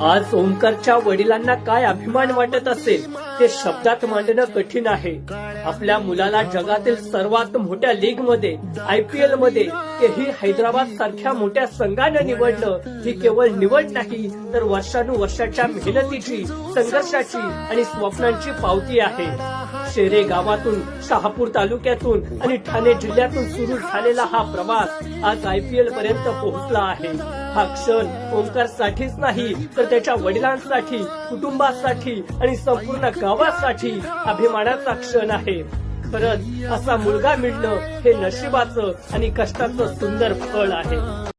आज ओंकारच्या वडिलांना काय अभिमान वाटत असेल ते शब्दात मांडणं कठीण आहे. आपल्या मुलाला जगातील सर्वात मोठ्या लीग मध्ये IPL मध्ये तेही हैदराबाद सारख्या मोठ्या संघानं निवडणं ही केवळ निवड नाही तर वर्षानुवर्षाच्या मेहनतीची, संघर्षाची आणि स्वप्नांची पावती आहे. शेरे गावातून, शहापूर तालुक्यातून आणि ठाणे जिल्ह्यातून सुरू झालेला हा प्रवास आज IPL पर्यंत पोहोचला आहे. हा क्षण ओंकारसाठीच नाही तर त्याच्या वडिलांसाठी, कुटुंबासाठी आणि संपूर्ण गावासाठी अभिमानाचा क्षण आहे. खरंच असा मुलगा मिळणं हे नशिबाचं आणि कष्टाचं सुंदर फळ आहे.